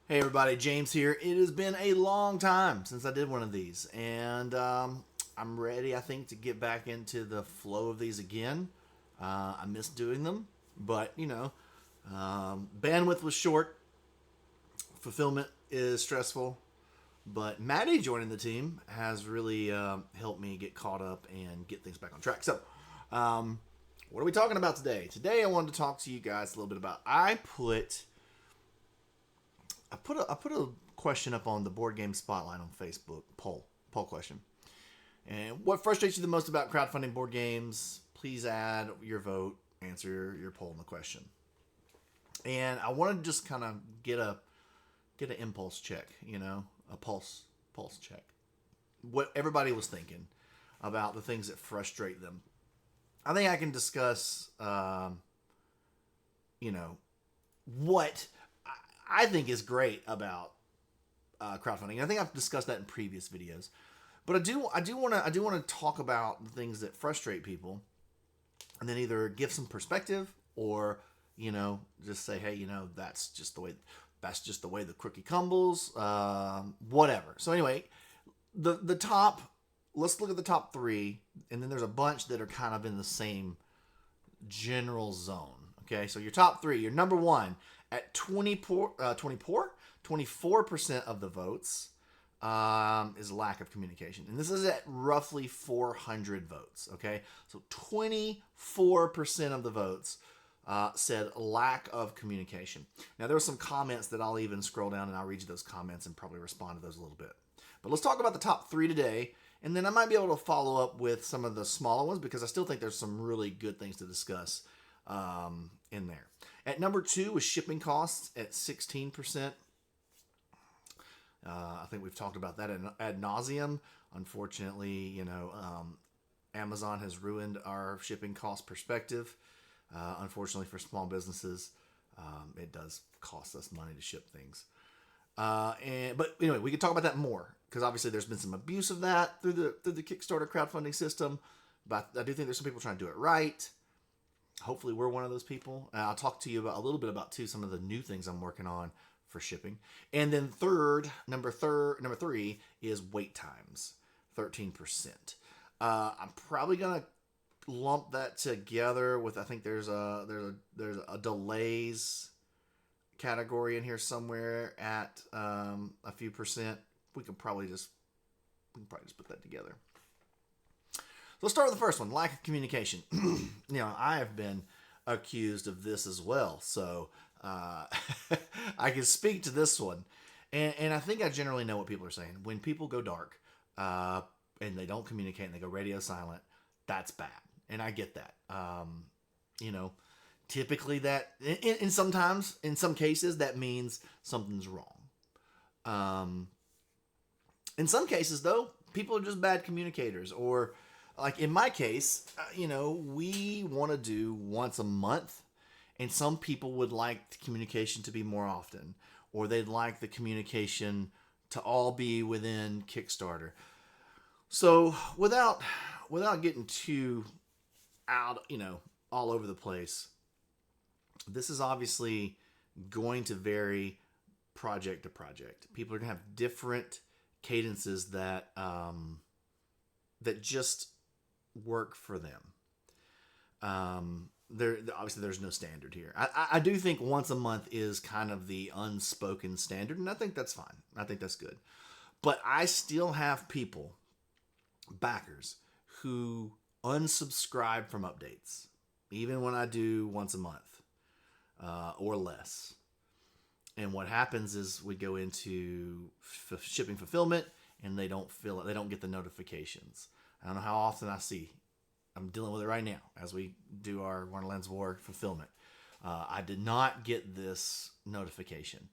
Hey everybody, James here. It has been a long time since I did one of these, and I'm ready, I think, to get back into the flow of these again. I miss doing them, but bandwidth was short, fulfillment is stressful, but Maddie joining the team has really helped me get caught up and get things back on track. So, what are we talking about today? Today, I wanted to talk to you guys a little bit about. I put a question up on the Board Game Spotlight on Facebook poll question. And what frustrates you the most about crowdfunding board games? Please add your vote. Answer your poll in the question. And I wanted to just kind of get an impulse check, a pulse check. What everybody was thinking about the things that frustrate them. I think I can discuss, what I think is great about crowdfunding. I think I've discussed that in previous videos, but I do want to talk about the things that frustrate people, and then either give some perspective or just say, hey, that's just the way the cookie crumbles, whatever. So anyway, the top. Let's look at the top three, and then there's a bunch that are kind of in the same general zone. Okay, so your top three, your number one at 24% of the votes is lack of communication. And this is at roughly 400 votes. Okay, so 24% of the votes said lack of communication. Now, there were some comments that I'll even scroll down and I'll read you those comments and probably respond to those a little bit. But let's talk about the top three today. And then I might be able to follow up with some of the smaller ones because I still think there's some really good things to discuss in there. At number two was shipping costs at 16%. I think we've talked about that ad nauseum. Unfortunately, Amazon has ruined our shipping cost perspective. Unfortunately for small businesses, it does cost us money to ship things. But anyway, we could talk about that more because obviously there's been some abuse of that through the Kickstarter crowdfunding system. But I do think there's some people trying to do it right. Hopefully, we're one of those people. I'll talk to you about a little bit about some of the new things I'm working on for shipping. And then number three is wait times, 13%. I'm probably gonna lump that together with I think there's a delays category in here somewhere at a few percent. We can probably just put that together. So let's start with the first one, lack of communication. I have been accused of this as well, so I can speak to this one. And I think I generally know what people are saying. When people go dark and they don't communicate and they go radio silent, that's bad. And I get that. Typically that, in some cases, that means something's wrong. In some cases, though, people are just bad communicators. Or, like in my case, we want to do once a month. And some people would like the communication to be more often. Or they'd like the communication to all be within Kickstarter. So, without getting too out, all over the place, this is obviously going to vary project to project. People are going to have different cadences that just work for them. Obviously there's no standard here. I do think once a month is kind of the unspoken standard, and I think that's fine. I think that's good. But I still have people, backers, who unsubscribe from updates, even when I do once a month or less. And what happens is we go into shipping fulfillment, and they don't feel it. They don't get the notifications. I don't know how often I'm dealing with it right now as we do our Wonderlands War fulfillment. I did not get this notification.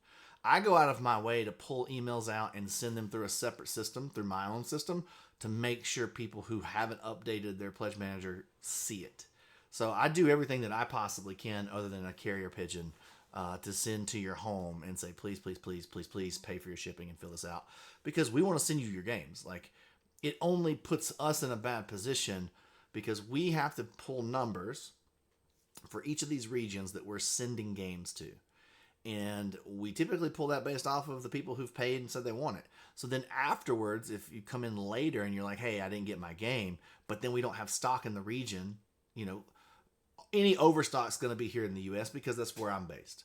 I go out of my way to pull emails out and send them through a separate system, through my own system, to make sure people who haven't updated their pledge manager see it. So I do everything that I possibly can other than a carrier pigeon to send to your home and say, please, please, please, please, please pay for your shipping and fill this out. Because we want to send you your games. Like, it only puts us in a bad position because we have to pull numbers for each of these regions that we're sending games to. And we typically pull that based off of the people who've paid and said they want it. So then afterwards, if you come in later and you're like, hey, I didn't get my game, but then we don't have stock in the region, any overstock's going to be here in the US because that's where I'm based.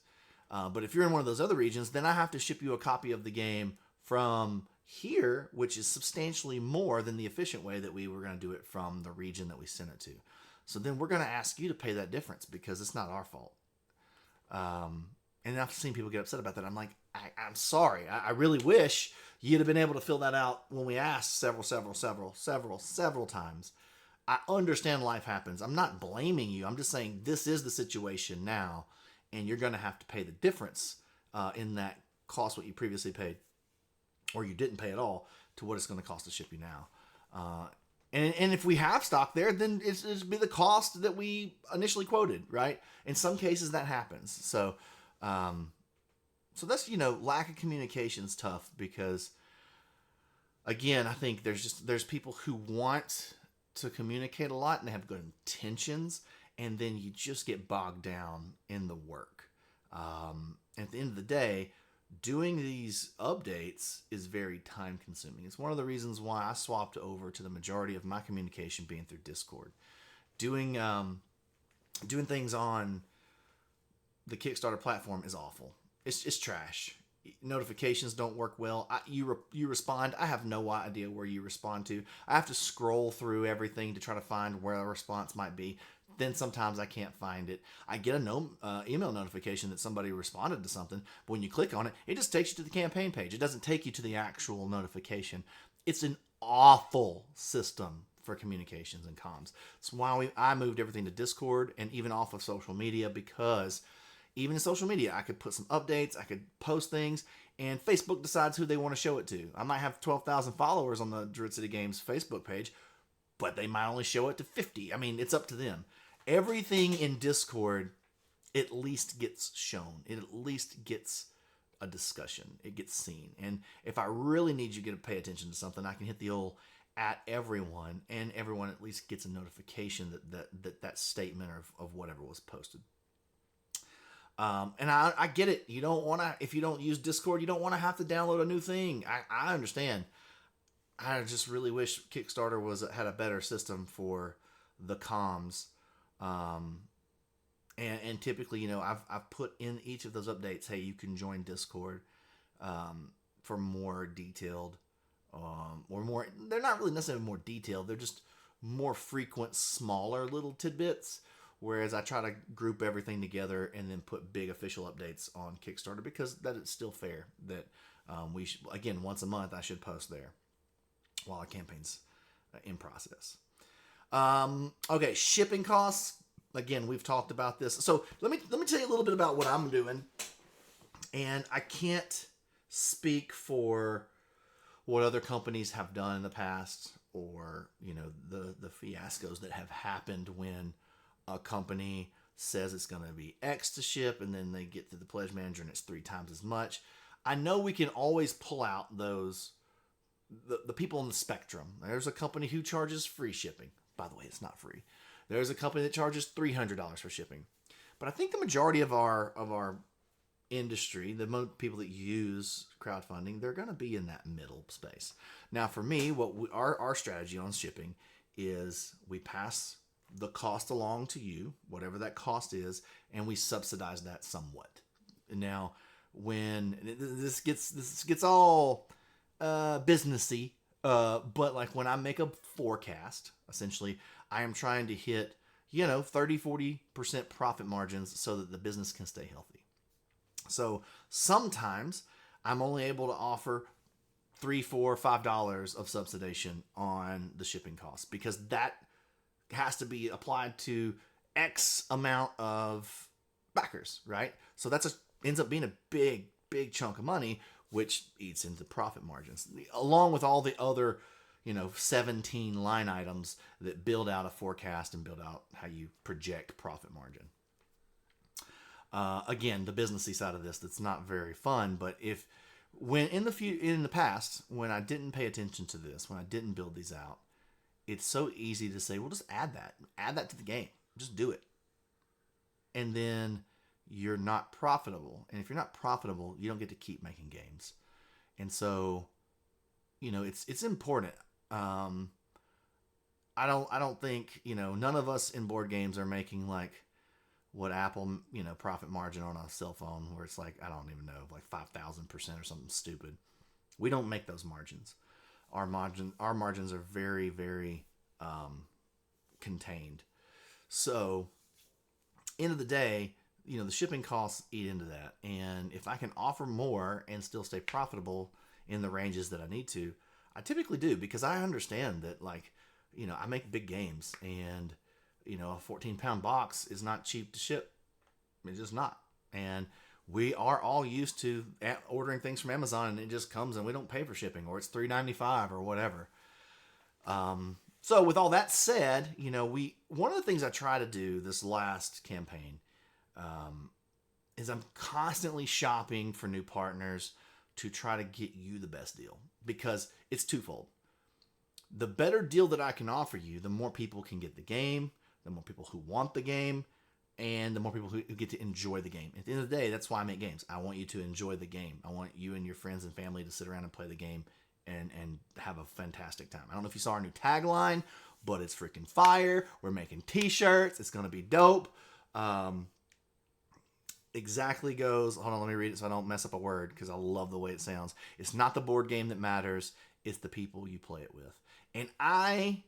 But if you're in one of those other regions, then I have to ship you a copy of the game from here, which is substantially more than the efficient way that we were going to do it from the region that we sent it to. So then we're going to ask you to pay that difference because it's not our fault. And I've seen people get upset about that. I'm like, I'm sorry. I really wish you'd have been able to fill that out when we asked several times. I understand life happens. I'm not blaming you. I'm just saying this is the situation now, and you're going to have to pay the difference in that cost what you previously paid, or you didn't pay at all, to what it's going to cost to ship you now. And if we have stock there, then it'll be the cost that we initially quoted, right? In some cases that happens. So that's, lack of communication is tough because, again, I think there's people who want to communicate a lot and they have good intentions, and then you just get bogged down in the work. At the end of the day, doing these updates is very time consuming. It's one of the reasons why I swapped over to the majority of my communication being through Discord. Doing things on the Kickstarter platform is awful. It's trash. Notifications don't work well. You respond. I have no idea where you respond to. I have to scroll through everything to try to find where a response might be. Then sometimes I can't find it. I get a email notification that somebody responded to something, but when you click on it, it just takes you to the campaign page. It doesn't take you to the actual notification. It's an awful system for communications and comms. That's why I moved everything to Discord and even off of social media, because even in social media, I could put some updates, I could post things, and Facebook decides who they want to show it to. I might have 12,000 followers on the Druid City Games Facebook page, but they might only show it to 50. I mean, it's up to them. Everything in Discord at least gets shown. It at least gets a discussion. It gets seen. And if I really need you to pay attention to something, I can hit the old @everyone, and everyone at least gets a notification that statement of whatever was posted. And I get it. You don't want to, if you don't use Discord, you don't want to have to download a new thing. I understand. I just really wish Kickstarter had a better system for the comms. And typically, I've put in each of those updates, hey, you can join Discord for more detailed, or more, they're not really necessarily more detailed, they're just more frequent, smaller little tidbits. Whereas I try to group everything together and then put big official updates on Kickstarter, because that is still fair that we should, again, once a month I should post there while our campaign's in process. Okay, shipping costs. Again, we've talked about this. So let me tell you a little bit about what I'm doing. And I can't speak for what other companies have done in the past, or the fiascos that have happened when a company says it's going to be X to ship, and then they get to the pledge manager and it's 3 times as much. I know we can always pull out those, the people on the spectrum. There's a company who charges free shipping. By the way, it's not free. There's a company that charges $300 for shipping. But I think the majority of our industry, the people that use crowdfunding, they're going to be in that middle space. Now, for me, our strategy on shipping is we pass the cost along to you, whatever that cost is, and we subsidize that somewhat. Now, when this gets all businessy, but like when I make a forecast, essentially, I am trying to hit 30-40% profit margins so that the business can stay healthy. So sometimes I'm only able to offer $3, $4, $5 of subsidization on the shipping costs, because that has to be applied to X amount of backers, right? So ends up being a big chunk of money, which eats into profit margins, along with all the other 17 line items that build out a forecast and build out how you project profit margin. Again, the businessy side of this, that's not very fun. But when in the past, when I didn't pay attention to this, when I didn't build these out, it's so easy to say, well, just add that to the game, just do it, and then you're not profitable. And if you're not profitable, you don't get to keep making games. And so, it's important. I don't think, none of us in board games are making like what Apple, profit margin on a cell phone where it's like, I don't even know, like 5,000% or something stupid. We don't make those margins. Our margins are very, very contained. So, end of the day, the shipping costs eat into that. And if I can offer more and still stay profitable in the ranges that I need to, I typically do, because I understand that, like, I make big games, and a 14-pound box is not cheap to ship. It's just not. And we are all used to ordering things from Amazon, and it just comes and we don't pay for shipping, or it's $3.95 or whatever. So with all that said, one of the things I try to do this last campaign is I'm constantly shopping for new partners to try to get you the best deal, because it's twofold. The better deal that I can offer you, the more people can get the game, the more people who want the game, and the more people who get to enjoy the game. At the end of the day, that's why I make games. I want you to enjoy the game. I want you and your friends and family to sit around and play the game and have a fantastic time. I don't know if you saw our new tagline, but it's freaking fire. We're making t-shirts. It's going to be dope. Exactly goes, hold on, let me read it so I don't mess up a word, because I love the way it sounds. It's not the board game that matters. It's the people you play it with. And I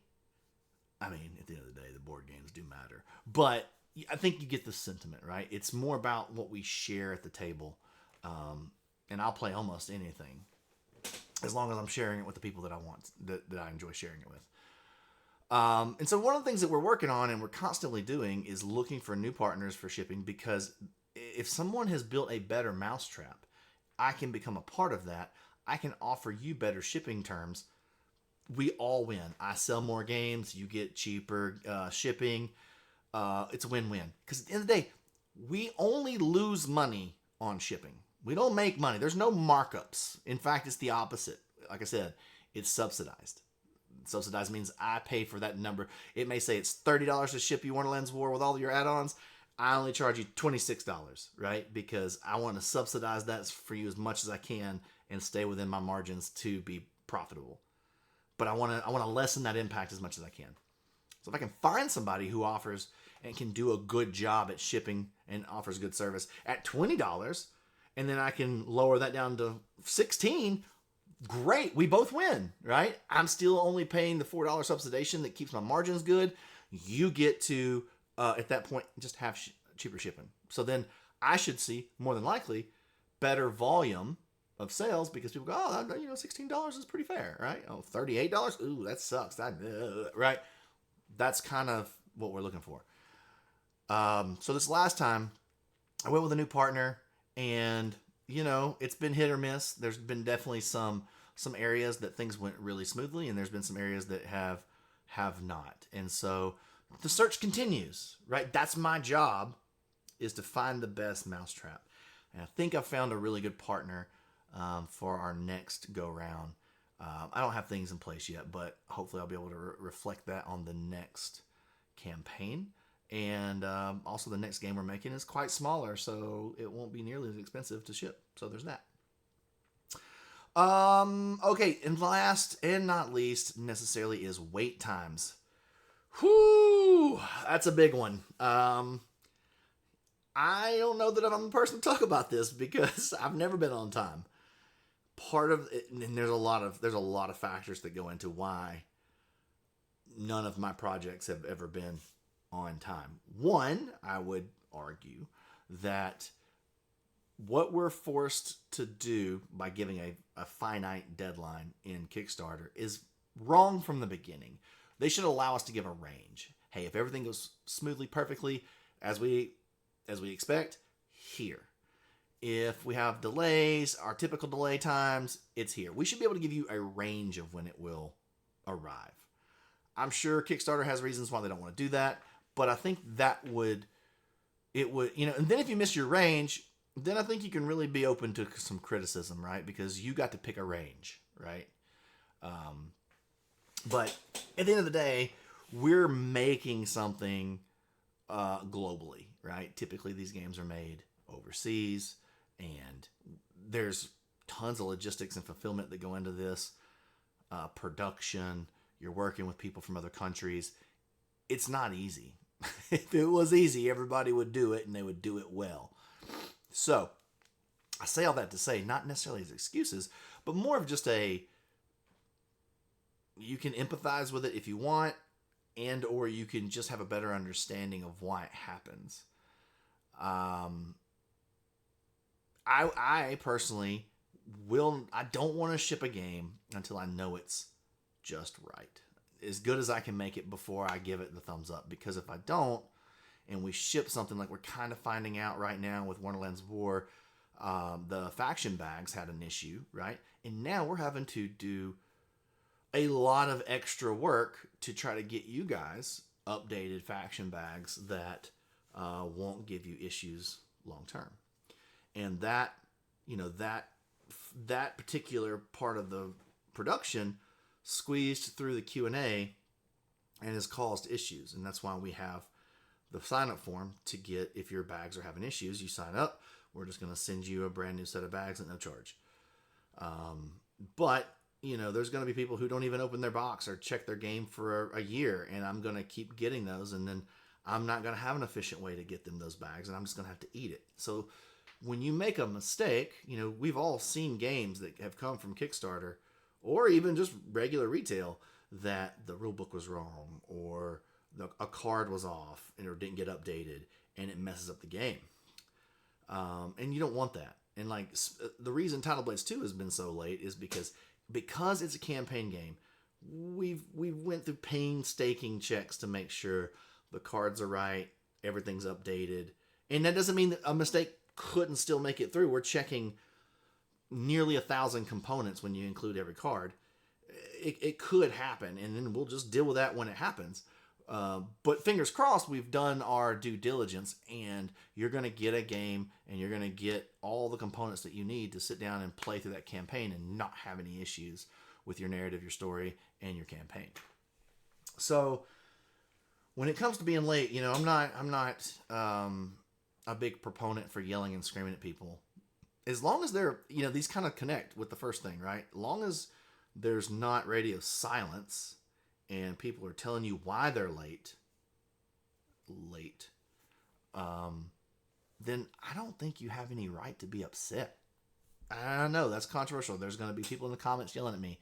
mean, at the end of the day, the board games do matter. But I think you get the sentiment, right? It's more about what we share at the table. And I'll play almost anything, as long as I'm sharing it with the people that I want, that I enjoy sharing it with. And so one of the things that we're working on and we're constantly doing is looking for new partners for shipping, because if someone has built a better mousetrap, I can become a part of that. I can offer you better shipping terms. We all win. I sell more games. You get cheaper shipping. It's a win-win. Because at the end of the day, we only lose money on shipping. We don't make money. There's no markups. In fact, it's the opposite. Like I said, it's subsidized. Subsidized means I pay for that number. It may say it's $30 to ship you Wonderland's War with all your add-ons. I only charge you $26, right? Because I want to subsidize that for you as much as I can and stay within my margins to be profitable. But I want to lessen that impact as much as I can. So if I can find somebody who offers and can do a good job at shipping and offers good service at $20, and then I can lower that down to $16, great. We both win, right? I'm still only paying the $4 subsidization that keeps my margins good. You get to, at that point, just have cheaper shipping. So then I should see, more than likely, better volume of sales, because people go, oh, $16 is pretty fair, right? Oh, $38? Ooh, that sucks. Right? That's kind of what we're looking for. So this last time, I went with a new partner, and, it's been hit or miss. There's been definitely some areas that things went really smoothly, and there's been some areas that have not. And so the search continues, right? That's my job, is to find the best mousetrap. And I think I found a really good partner for our next go round. I don't have things in place yet, but hopefully I'll be able to reflect that on the next campaign. And also the next game we're making is quite smaller, so it won't be nearly as expensive to ship. So there's that. Okay, and last and not least necessarily is wait times. Whoo, that's a big one. I don't know that I'm the person to talk about this, because I've never been on time. Part of it, and there's a lot of factors that go into why none of my projects have ever been on time. One, I would argue that what we're forced to do by giving a finite deadline in Kickstarter is wrong from the beginning. They should allow us to give a range. Hey, if everything goes smoothly, perfectly, as we expect, here. If we have delays, our typical delay times, it's here. We should be able to give you a range of when it will arrive. I'm sure Kickstarter has reasons why they don't want to do that, but I think that would, and then if you miss your range, then I think you can really be open to some criticism, right? Because you got to pick a range, right? But at the end of the day, we're making something globally, right? Typically, these games are made overseas, and there's tons of logistics and fulfillment that go into this. Production, you're working with people from other countries. It's not easy. If it was easy, everybody would do it, and they would do it well. So I say all that to say, not necessarily as excuses, but more of just you can empathize with it if you want, and or you can just have a better understanding of why it happens. I personally I don't want to ship a game until I know it's just right, as good as I can make it before I give it the thumbs up. Because if I don't, and we ship something like we're kind of finding out right now with Wonderlands of War, the faction bags had an issue, right? And now we're having to do a lot of extra work to try to get you guys updated faction bags that won't give you issues long term. And that, that particular part of the production squeezed through the Q&A and has caused issues. And that's why we have the sign up form to get, if your bags are having issues, you sign up. We're just going to send you a brand new set of bags at no charge. But there's going to be people who don't even open their box or check their game for a year, and I'm going to keep getting those, and then I'm not going to have an efficient way to get them those bags, and I'm just going to have to eat it. So when you make a mistake, we've all seen games that have come from Kickstarter or even just regular retail that the rule book was wrong, or a card was off or didn't get updated, and it messes up the game. And you don't want that. And the reason Title Blades 2 has been so late is because it's a campaign game. We went through painstaking checks to make sure the cards are right, everything's updated, and that doesn't mean that a mistake couldn't still make it through. We're checking nearly 1,000 components when you include every card. It could happen, and then we'll just deal with that when it happens. But fingers crossed, we've done our due diligence, and you're going to get a game, and you're going to get all the components that you need to sit down and play through that campaign and not have any issues with your narrative, your story, and your campaign. So when it comes to being late, I'm not a big proponent for yelling and screaming at people. As long as they're, these kind of connect with the first thing, right? As long as there's not radio silence and people are telling you why they're late, then I don't think you have any right to be upset. I know that's controversial. There's going to be people in the comments yelling at me.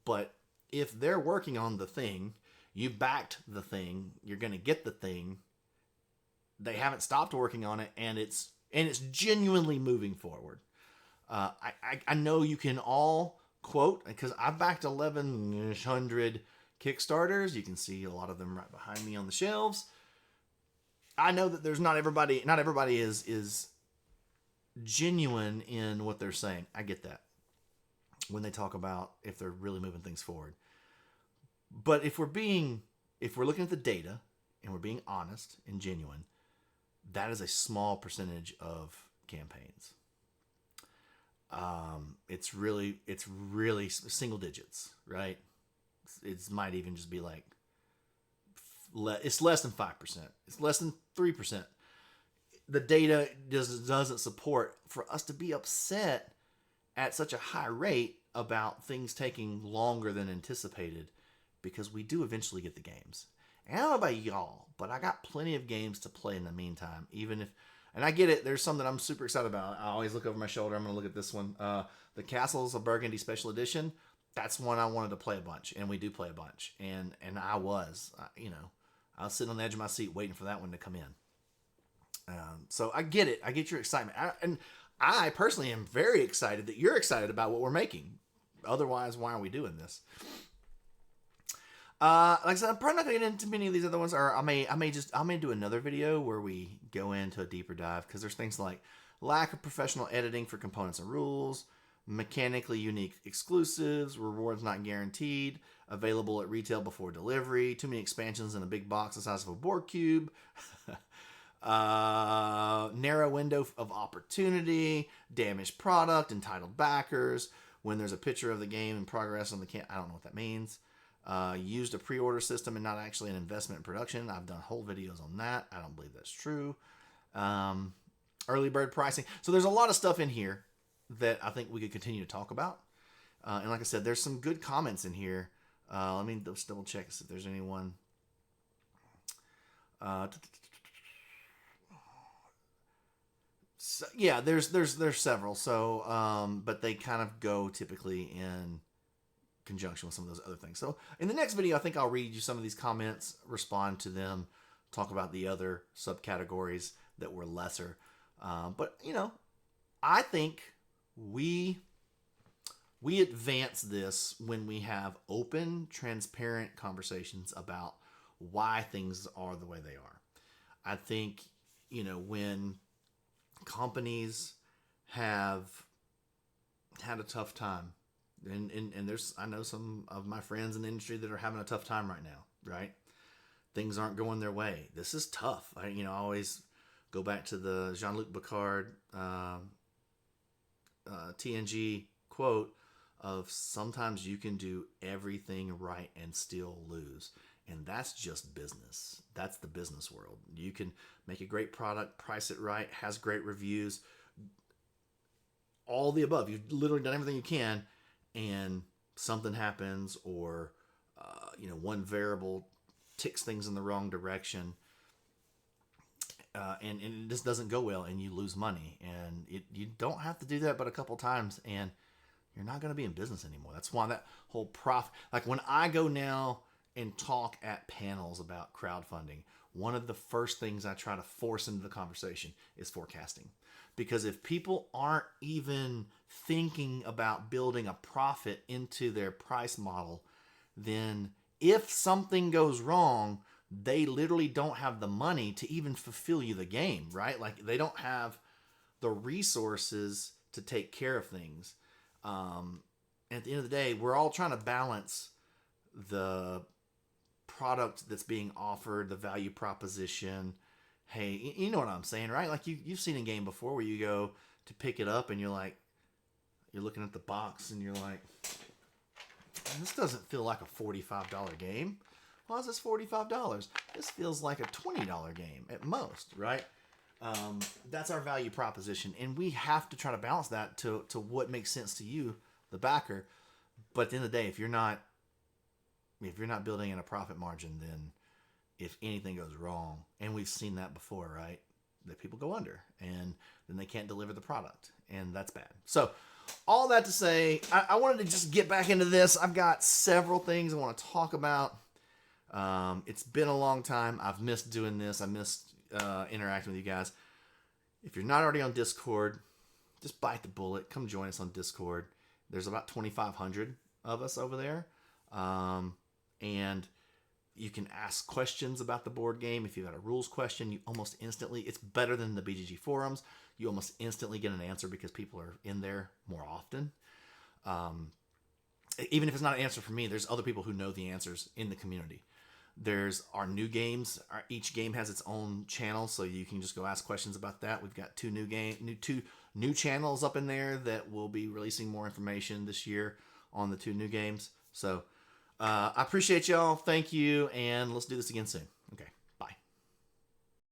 But if they're working on the thing, you backed the thing, you're going to get the thing. They haven't stopped working on it, and it's genuinely moving forward. I know you can all quote, because I've backed 1,100 Kickstarters. You can see a lot of them right behind me on the shelves. I know that there's not everybody is genuine in what they're saying. I get that when they talk about if they're really moving things forward. But if we're looking at the data and we're being honest and genuine, that is a small percentage of campaigns. It's really single digits, right? It might even just be like, it's less than 5%. It's less than 3%. The data doesn't support for us to be upset at such a high rate about things taking longer than anticipated, because we do eventually get the games. And I don't know about y'all, but I got plenty of games to play in the meantime, and I get it, there's some that I'm super excited about. I always look over my shoulder. I'm going to look at this one. The Castles of Burgundy Special Edition. That's one I wanted to play a bunch, and we do play a bunch. And I was sitting on the edge of my seat waiting for that one to come in. So I get it. I get your excitement. And I personally am very excited that you're excited about what we're making. Otherwise, why are we doing this? Like I said, I'm probably not going to get into many of these other ones, or I may do another video where we go into a deeper dive, because there's things like lack of professional editing for components and rules, mechanically unique exclusives, rewards not guaranteed, available at retail before delivery, too many expansions in a big box the size of a board cube, narrow window of opportunity, damaged product, entitled backers, when there's a picture of the game in progress on the I don't know what that means. Used a pre-order system and not actually an investment in production. I've done whole videos on that. I don't believe that's true. early bird pricing. So there's a lot of stuff in here that I think we could continue to talk about. And like I said, there's some good comments in here. Let me just double check if there's anyone. So, yeah, there's several. So, but they kind of go typically in conjunction with some of those other things. So in the next video, I think I'll read you some of these comments, respond to them, talk about the other subcategories that were lesser. But I think we advance this when we have open, transparent conversations about why things are the way they are. I think, when companies have had a tough time, and I know some of my friends in the industry that are having a tough time right now, right? Things aren't going their way. This is tough. I always go back to the Jean-Luc Picard TNG quote of sometimes you can do everything right and still lose. And that's just business. That's the business world. You can make a great product, price it right, has great reviews, all the above. You've literally done everything you can, and something happens, or one variable ticks things in the wrong direction, and it just doesn't go well, and you lose money. And you don't have to do that but a couple times, and you're not going to be in business anymore. That's why that whole profit, like when I go now and talk at panels about crowdfunding, one of the first things I try to force into the conversation is forecasting. Because if people aren't even thinking about building a profit into their price model, then if something goes wrong, they literally don't have the money to even fulfill you the game, right? Like they don't have the resources to take care of things. At the end of the day, we're all trying to balance the product that's being offered, the value proposition. Hey, you know what I'm saying, right? Like you've seen a game before where you go to pick it up and you're looking at the box and you're like, this doesn't feel like a $45 game. Why is this $45? This feels like a $20 game at most, right? That's our value proposition, and we have to try to balance that to what makes sense to you, the backer. But at the end of the day, if you're not building in a profit margin, then if anything goes wrong, and we've seen that before, right? That people go under, and then they can't deliver the product, and that's bad. So all that to say, I wanted to just get back into this. I've got several things I want to talk about. It's been a long time. I've missed doing this. I missed interacting with you guys. If you're not already on Discord, just bite the bullet. Come join us on Discord. There's about 2,500 of us over there. And you can ask questions about the board game. If you've got a rules question, you almost instantly, it's better than the BGG forums. You almost instantly get an answer because people are in there more often. Even if it's not an answer for me, there's other people who know the answers in the community. There's our new games. Each game has its own channel, so you can just go ask questions about that. We've got two new channels up in there that will be releasing more information this year on the two new games. So I appreciate y'all. Thank you, and let's do this again soon.